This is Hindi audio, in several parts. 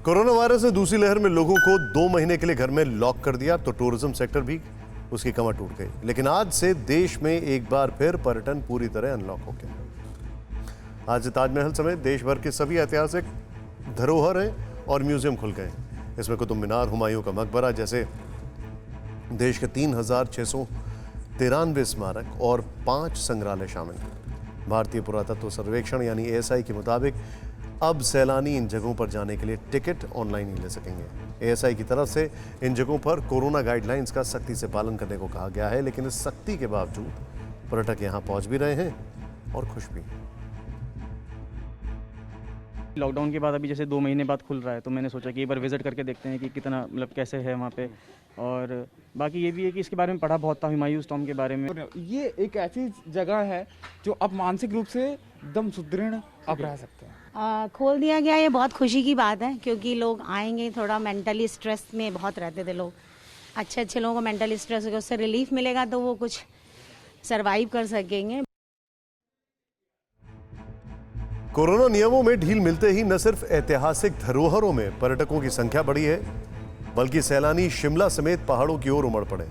कोरोना वायरस ने दूसरी लहर में लोगों को 2 महीने के लिए घर में लॉक कर दिया तो टूरिज्म सेक्टर भी उसकी कमर टूट गई। लेकिन आज से देश में एक बार फिर पर्यटन पूरी तरह अनलॉक हो गया। आज ताजमहल समेत देश भर के सभी ऐतिहासिक धरोहरें और म्यूजियम खुल गए। इसमें कुतुब मीनार, हुमायूं का मकबरा जैसे देश के 3693 स्मारक और 5 संग्रहालय शामिल हैं। भारतीय पुरातत्व सर्वेक्षण यानी ASI के मुताबिक अब सैलानी इन जगहों पर जाने के लिए टिकट ऑनलाइन ही ले सकेंगे। ASI की तरफ से इन जगहों पर कोरोना गाइडलाइंस का सख्ती से पालन करने को कहा गया है, लेकिन इस सख्ती के बावजूद पर्यटक यहां पहुंच भी रहे हैं और खुश भी। लॉकडाउन के बाद अभी जैसे 2 महीने बाद खुल रहा है, तो मैंने सोचा कि एक बार विजिट करके देखते हैं कि कितना मतलब कैसे है वहाँ पे। और बाकी ये भी है कि इसके बारे में पढ़ा बहुत था, हुमायूं टॉम्ब के बारे में। ये एक ऐसी जगह है जो अब मानसिक रूप से एकदम सुदृढ़ अब रह सकते हैं। खोल दिया गया, ये बहुत खुशी की बात है क्योंकि लोग आएंगे, थोड़ा मेंटली स्ट्रेस में बहुत रहते थे लोग। अच्छे लोगों को मेंटली स्ट्रेस होगा, उससे रिलीफ मिलेगा तो वो कुछ सरवाइव कर सकेंगे। कोरोना नियमों में ढील मिलते ही न सिर्फ ऐतिहासिक धरोहरों में पर्यटकों की संख्या बढ़ी है, बल्कि सैलानी शिमला समेत पहाड़ों की ओर उमड़ पड़े।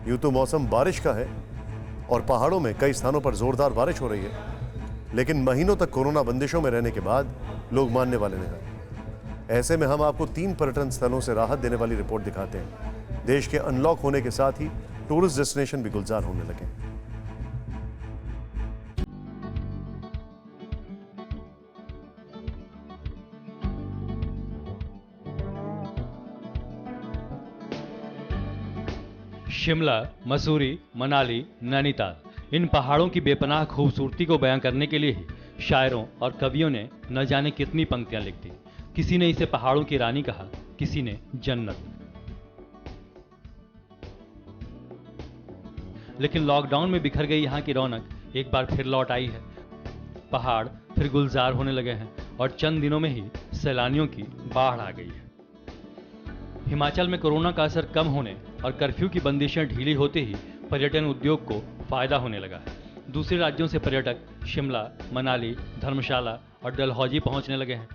यूं तो मौसम बारिश का है और पहाड़ों में कई स्थानों पर जोरदार बारिश हो रही है, लेकिन महीनों तक कोरोना बंदिशों में रहने के बाद लोग मानने वाले नहीं हैं। ऐसे में हम आपको 3 पर्यटन स्थलों से राहत देने वाली रिपोर्ट दिखाते हैं। देश के अनलॉक होने के साथ ही टूरिस्ट डेस्टिनेशन भी गुलजार होने लगे। शिमला, मसूरी, मनाली, नैनीताल, इन पहाड़ों की बेपनाह खूबसूरती को बयां करने के लिए ही शायरों और कवियों ने न जाने कितनी पंक्तियां लिख दी। किसी ने इसे पहाड़ों की रानी कहा, किसी ने जन्नत। लेकिन लॉकडाउन में बिखर गई यहां की रौनक एक बार फिर लौट आई है। पहाड़ फिर गुलजार होने लगे हैं और चंद दिनों में ही सैलानियों की बाढ़ आ गई है। हिमाचल में कोरोना का असर कम होने और कर्फ्यू की बंदिशें ढीली होते ही पर्यटन उद्योग को फायदा होने लगा है। दूसरे राज्यों से पर्यटक शिमला, मनाली, धर्मशाला और डलहौजी पहुंचने लगे हैं।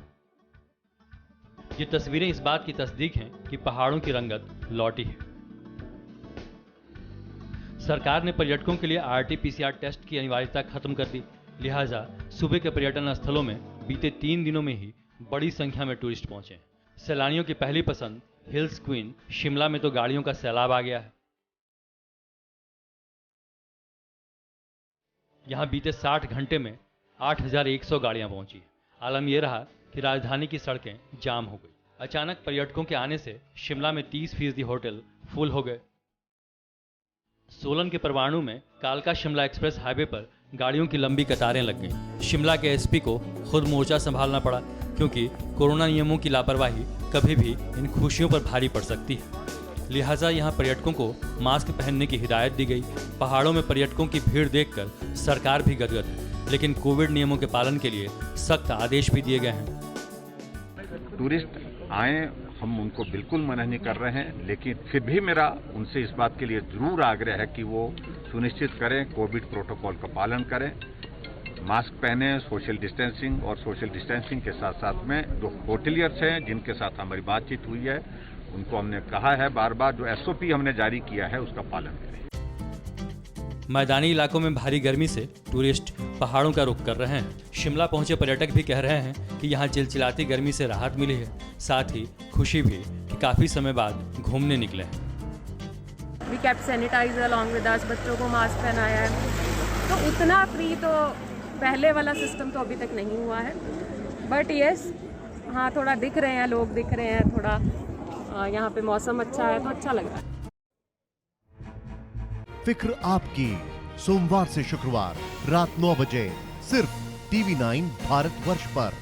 ये तस्वीरें इस बात की तस्दीक हैं कि पहाड़ों की रंगत लौटी है। सरकार ने पर्यटकों के लिए RT-PCR टेस्ट की अनिवार्यता खत्म कर दी। लिहाजा सूबे के पर्यटन स्थलों में बीते 3 दिनों में ही बड़ी संख्या में टूरिस्ट पहुंचे। सैलानियों की पहली पसंद हिल्स क्वीन शिमला में तो गाड़ियों का सैलाब आ गया है। यहां बीते 60 घंटे में 8100 गाड़ियां पहुंची। आलम यह रहा कि राजधानी की सड़कें जाम हो गई। अचानक पर्यटकों के आने से शिमला में 30% होटल फुल हो गए। सोलन के परवाणु में कालका शिमला एक्सप्रेस हाईवे पर गाड़ियों की लंबी कतारें लग गईं। शिमला के SP को खुद मोर्चा संभालना पड़ा क्योंकि कोरोना नियमों की लापरवाही कभी भी इन खुशियों पर भारी पड़ सकती है। लिहाजा यहां पर्यटकों को मास्क पहनने की हिदायत दी गई। पहाड़ों में पर्यटकों की भीड़ देखकर सरकार भी गदगद है, लेकिन कोविड नियमों के पालन के लिए सख्त आदेश भी दिए गए हैं। टूरिस्ट आए, हम उनको बिल्कुल मना नहीं कर रहे हैं, लेकिन फिर भी मेरा उनसे इस बात के लिए जरूर आग्रह है कि वो सुनिश्चित करें, कोविड प्रोटोकॉल का पालन करें, मास्क पहने, सोशल डिस्टेंसिंग और सोशल डिस्टेंसिंग के साथ साथ में जो होटलियर्स हैं जिनके साथ हमारी बातचीत हुई है उनको हमने कहा है बार बार जो SOP हमने जारी किया है उसका पालन करें। मैदानी इलाकों में भारी गर्मी से टूरिस्ट पहाड़ों का रुख कर रहे हैं। शिमला पहुंचे पर्यटक भी कह रहे हैं कि यहां चिलचिलाती गर्मी से राहत मिली है, साथ ही खुशी भी कि काफी समय बाद घूमने निकले हैं। We kept sanitizer along with us, बच्चों को मास्क पहनाया है, तो उतना फ्री तो पहले वाला सिस्टम तो अभी तक नहीं हुआ है। बट यस, हाँ थोड़ा दिख रहे हैं, लोग दिख रहे हैं, थोड़ा यहाँ पे मौसम अच्छा है तो अच्छा लग रहा है। फिक्र आपकी, सोमवार से शुक्रवार रात 9 बजे सिर्फ TV9 भारतवर्ष पर।